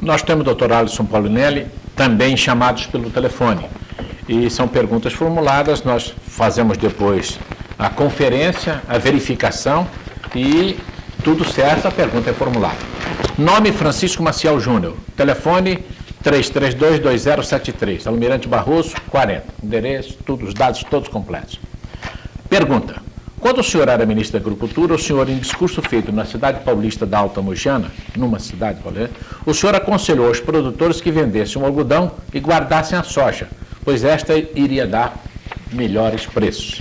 Nós temos o doutor Alisson Paulinelli, também chamados pelo telefone. E são perguntas formuladas, nós fazemos depois a conferência, a verificação e tudo certo, a pergunta é formulada. Nome Francisco Maciel Júnior, telefone 332-2073, Almirante Barroso, 40. Endereço, tudo, os dados todos completos. Pergunta. Quando o senhor era ministro da Agricultura, o senhor, em discurso feito na cidade paulista da Alta Mogiana, numa cidade paulista, o senhor aconselhou aos produtores que vendessem o algodão e guardassem a soja, pois esta iria dar melhores preços.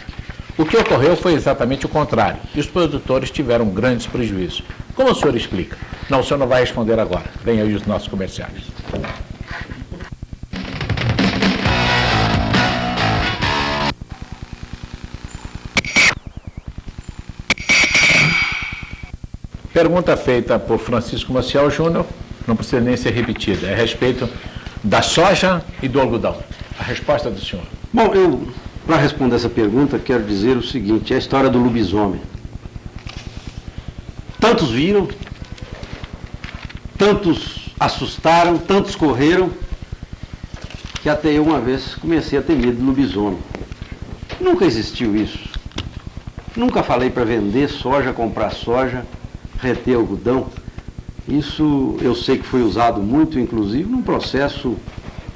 O que ocorreu foi exatamente o contrário, e os produtores tiveram grandes prejuízos. Como o senhor explica? Não, o senhor não vai responder agora. Vem aí os nossos comerciais. Pergunta feita por Francisco Maciel Júnior, não precisa nem ser repetida, é a respeito da soja e do algodão. A resposta do senhor. Bom, eu, para responder essa pergunta, quero dizer o seguinte, é a história do lobisomem. Tantos viram, tantos assustaram, tantos correram, que até eu uma vez comecei a ter medo de lobisomem. Nunca existiu isso. Nunca falei para vender soja, comprar soja, reter algodão. Isso eu sei que foi usado muito, inclusive, num processo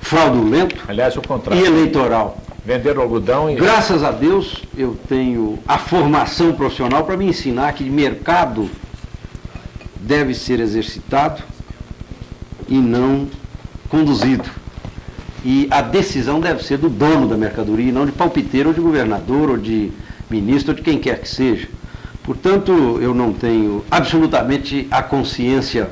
fraudulento. Aliás, o contrário. E eleitoral. Vender o algodão e... Graças a Deus, eu tenho a formação profissional para me ensinar que mercado deve ser exercitado e não conduzido. E a decisão deve ser do dono da mercadoria, e não de palpiteiro, ou de governador, ou de ministro, ou de quem quer que seja. Portanto, eu não tenho absolutamente a consciência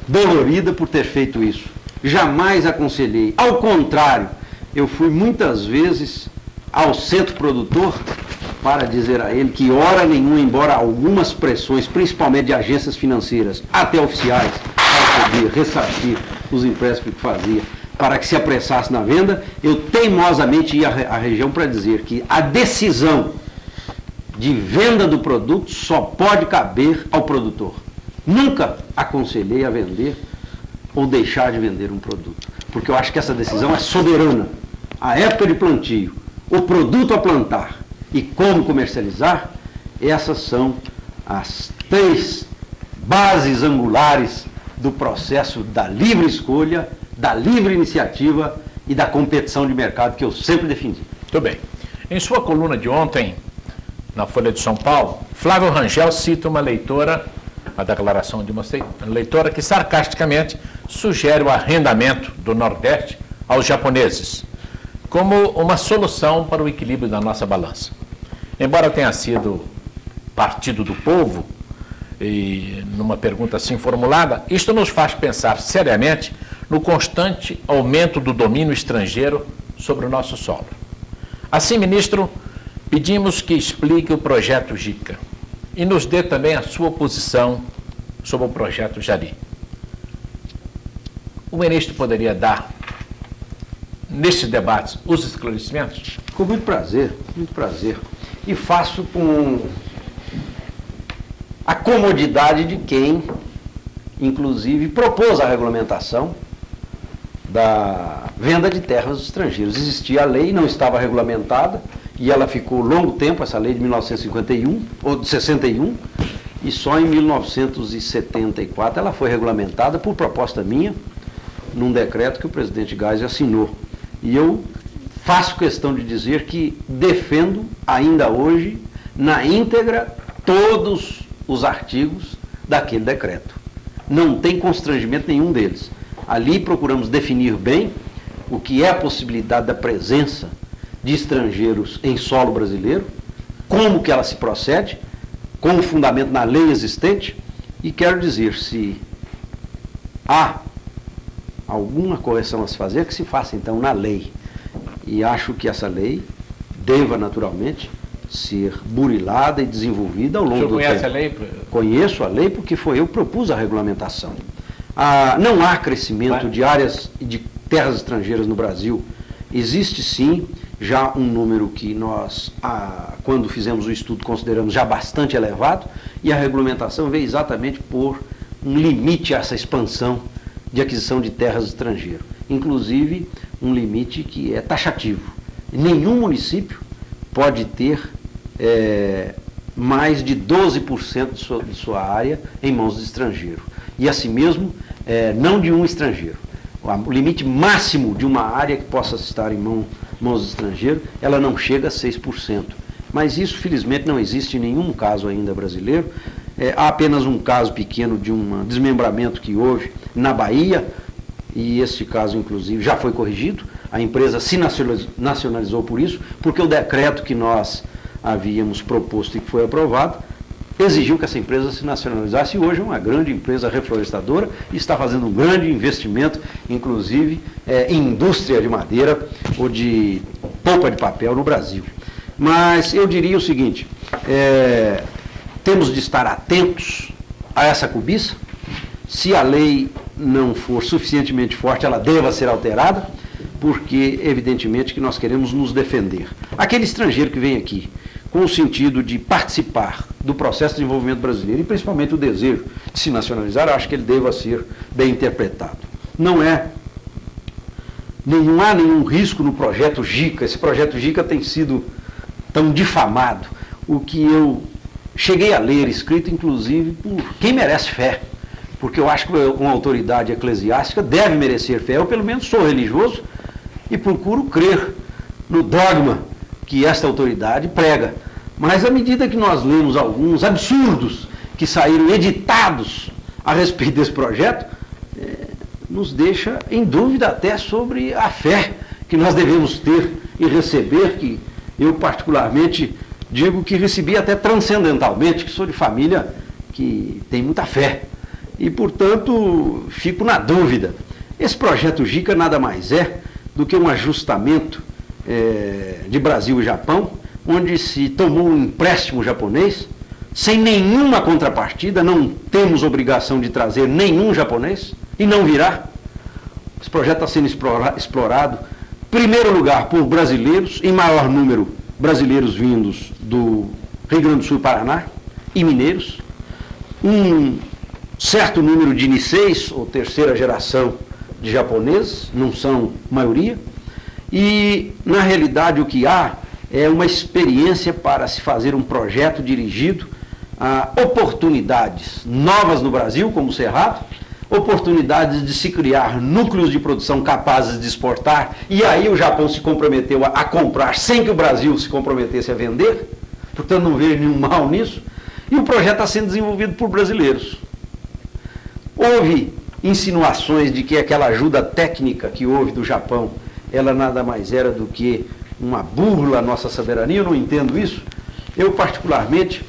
dolorida por ter feito isso. Jamais aconselhei. Ao contrário, eu fui muitas vezes ao centro produtor para dizer a ele que hora nenhuma, embora algumas pressões, principalmente de agências financeiras, até oficiais, para poder ressarcir os empréstimos que fazia, para que se apressasse na venda, eu teimosamente ia à região para dizer que a decisão de venda do produto só pode caber ao produtor. Nunca aconselhei a vender ou deixar de vender um produto, porque eu acho que essa decisão é soberana. A época de plantio, o produto a plantar e como comercializar, essas são as três bases angulares do processo da livre escolha, da livre iniciativa e da competição de mercado que eu sempre defendi. Muito bem. Em sua coluna de ontem, na Folha de São Paulo, Flávio Rangel cita uma leitora, a declaração de uma leitora que sarcasticamente sugere o arrendamento do Nordeste aos japoneses como uma solução para o equilíbrio da nossa balança. Embora tenha sido partido do povo, e numa pergunta assim formulada, isto nos faz pensar seriamente no constante aumento do domínio estrangeiro sobre o nosso solo. Assim, ministro, pedimos que explique o projeto JICA e nos dê também a sua posição sobre o projeto Jari. O ministro poderia dar, nesses debates, os esclarecimentos? Com muito prazer, muito prazer. E faço com a comodidade de quem, inclusive, propôs a regulamentação da venda de terras dos estrangeiros. Existia a lei, não estava regulamentada, e ela ficou longo tempo, essa lei de 1951, ou de 61, e só em 1974 ela foi regulamentada por proposta minha, num decreto que o presidente Geisel assinou. E eu faço questão de dizer que defendo ainda hoje, na íntegra, todos os artigos daquele decreto. Não tem constrangimento nenhum deles. Ali procuramos definir bem o que é a possibilidade da presença de estrangeiros em solo brasileiro, como que ela se procede, com o fundamento na lei existente, e quero dizer, se há alguma correção a se fazer, que se faça então na lei. E acho que essa lei deva naturalmente ser burilada e desenvolvida ao longo do tempo. O senhor conhece a lei? Conheço a lei porque foi eu que propus a regulamentação. Não há crescimento de áreas de terras estrangeiras no Brasil. Existe sim já um número que nós, quando fizemos o estudo, consideramos já bastante elevado, e a regulamentação veio exatamente por um limite a essa expansão de aquisição de terras estrangeiro. Inclusive, um limite que é taxativo. Nenhum município pode ter mais de 12% de sua área em mãos de estrangeiro. E assim mesmo, não de um estrangeiro. O limite máximo de uma área que possa estar em mãos de estrangeiro, ela não chega a 6%. Mas isso, felizmente, não existe em nenhum caso ainda brasileiro. Há apenas um caso pequeno de um desmembramento que houve na Bahia, e esse caso, inclusive, já foi corrigido. A empresa se nacionalizou por isso, porque o decreto que nós havíamos proposto e que foi aprovado exigiu que essa empresa se nacionalizasse, e hoje é uma grande empresa reflorestadora e está fazendo um grande investimento, inclusive em indústria de madeira ou de polpa de papel no Brasil. Mas eu diria o seguinte, temos de estar atentos a essa cobiça. Se a lei não for suficientemente forte, ela deva ser alterada, porque evidentemente que nós queremos nos defender. Aquele estrangeiro que vem aqui com o sentido de participar do processo de desenvolvimento brasileiro, e principalmente o desejo de se nacionalizar, eu acho que ele deva ser bem interpretado. Não há nenhum risco no projeto JICA. Esse projeto JICA tem sido tão difamado. O que eu cheguei a ler, escrito inclusive por quem merece fé, porque eu acho que uma autoridade eclesiástica deve merecer fé. Eu, pelo menos, sou religioso e procuro crer no dogma que esta autoridade prega. Mas à medida que nós lemos alguns absurdos que saíram editados a respeito desse projeto, nos deixa em dúvida até sobre a fé que nós devemos ter e receber, que eu particularmente digo que recebi até transcendentalmente, que sou de família que tem muita fé. E, portanto, fico na dúvida. Esse projeto JICA nada mais é do que um ajustamento de Brasil e Japão, onde se tomou um empréstimo japonês, sem nenhuma contrapartida, não temos obrigação de trazer nenhum japonês, e não virá. Esse projeto está sendo explorado, em primeiro lugar, por brasileiros, em maior número, brasileiros vindos do Rio Grande do Sul e Paraná, e mineiros, um certo número de Niseis, ou terceira geração de japoneses, não são maioria, e, na realidade, o que há é uma experiência para se fazer um projeto dirigido a oportunidades novas no Brasil, como o Cerrado, oportunidades de se criar núcleos de produção capazes de exportar, e aí o Japão se comprometeu a comprar sem que o Brasil se comprometesse a vender, portanto não vejo nenhum mal nisso, e o projeto está sendo desenvolvido por brasileiros. Houve insinuações de que aquela ajuda técnica que houve do Japão, ela nada mais era do que uma burla à nossa soberania. Eu não entendo isso. Eu, particularmente,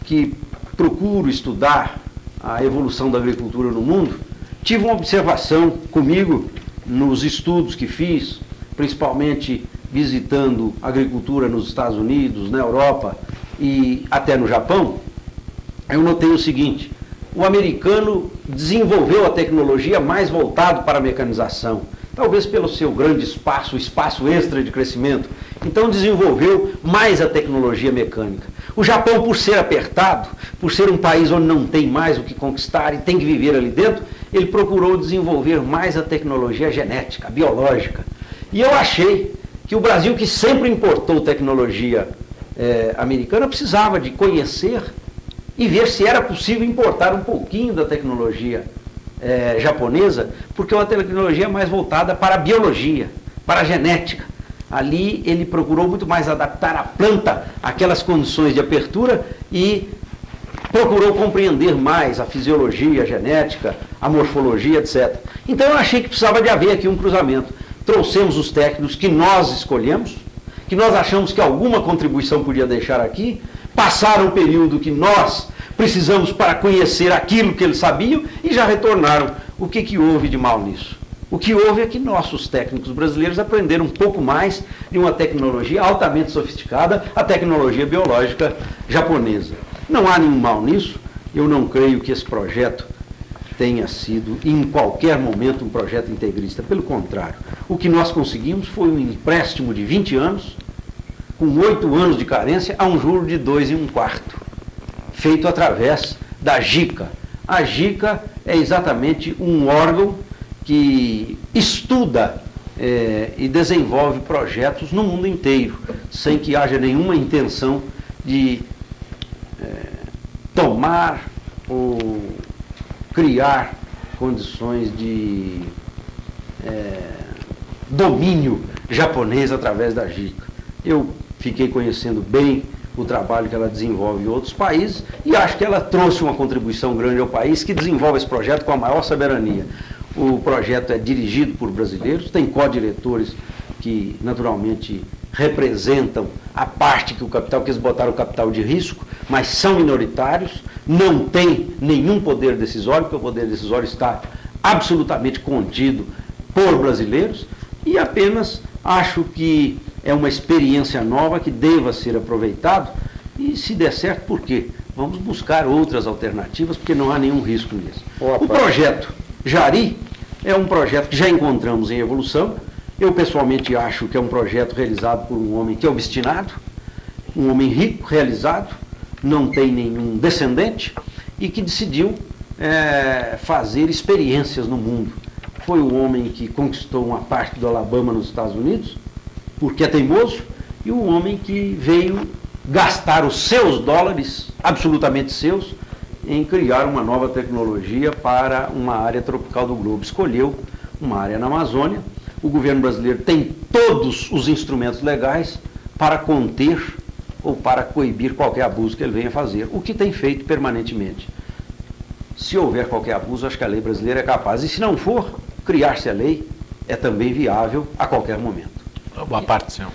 que procuro estudar a evolução da agricultura no mundo, tive uma observação comigo nos estudos que fiz, principalmente visitando agricultura nos Estados Unidos, na Europa e até no Japão. Eu notei o seguinte: o americano desenvolveu a tecnologia mais voltado para a mecanização, talvez pelo seu grande espaço, espaço extra de crescimento. Então desenvolveu mais a tecnologia mecânica. O Japão, por ser apertado, por ser um país onde não tem mais o que conquistar e tem que viver ali dentro, ele procurou desenvolver mais a tecnologia genética, a biológica. E eu achei que o Brasil, que sempre importou tecnologia americana, precisava de conhecer e ver se era possível importar um pouquinho da tecnologia japonesa, porque é uma tecnologia mais voltada para a biologia, para a genética. Ali ele procurou muito mais adaptar a planta àquelas condições de apertura e procurou compreender mais a fisiologia, a genética, a morfologia, etc. Então eu achei que precisava de haver aqui um cruzamento. Trouxemos os técnicos que nós escolhemos, que nós achamos que alguma contribuição podia deixar aqui, passaram o período que nós precisamos para conhecer aquilo que eles sabiam e já retornaram. O que houve de mal nisso? O que houve é que nossos técnicos brasileiros aprenderam um pouco mais de uma tecnologia altamente sofisticada, a tecnologia biológica japonesa. Não há nenhum mal nisso. Eu não creio que esse projeto tenha sido, em qualquer momento, um projeto integrista. Pelo contrário, o que nós conseguimos foi um empréstimo de 20 anos, com 8 anos de carência, a um juro de 2 1/4, feito através da JICA. A JICA é exatamente um órgão que estuda e desenvolve projetos no mundo inteiro, sem que haja nenhuma intenção de tomar ou criar condições de domínio japonês através da JICA. Eu fiquei conhecendo bem o trabalho que ela desenvolve em outros países e acho que ela trouxe uma contribuição grande ao país, que desenvolve esse projeto com a maior soberania. O projeto é dirigido por brasileiros, tem co-diretores que naturalmente representam a parte que eles botaram o capital de risco, mas são minoritários, não tem nenhum poder decisório, porque o poder decisório está absolutamente contido por brasileiros, e apenas acho que é uma experiência nova que deva ser aproveitado, e se der certo, por quê? Vamos buscar outras alternativas, porque não há nenhum risco nisso. O projeto Jari é um projeto que já encontramos em evolução. Eu pessoalmente acho que é um projeto realizado por um homem que é obstinado, um homem rico, realizado, não tem nenhum descendente e que decidiu fazer experiências no mundo. Foi o homem que conquistou uma parte do Alabama nos Estados Unidos, porque é teimoso, e o homem que veio gastar os seus dólares, absolutamente seus, em criar uma nova tecnologia para uma área tropical do globo. Escolheu uma área na Amazônia. O governo brasileiro tem todos os instrumentos legais para conter ou para coibir qualquer abuso que ele venha fazer, o que tem feito permanentemente. Se houver qualquer abuso, acho que a lei brasileira é capaz. E se não for, criar-se a lei é também viável a qualquer momento. Boa parte, senhor.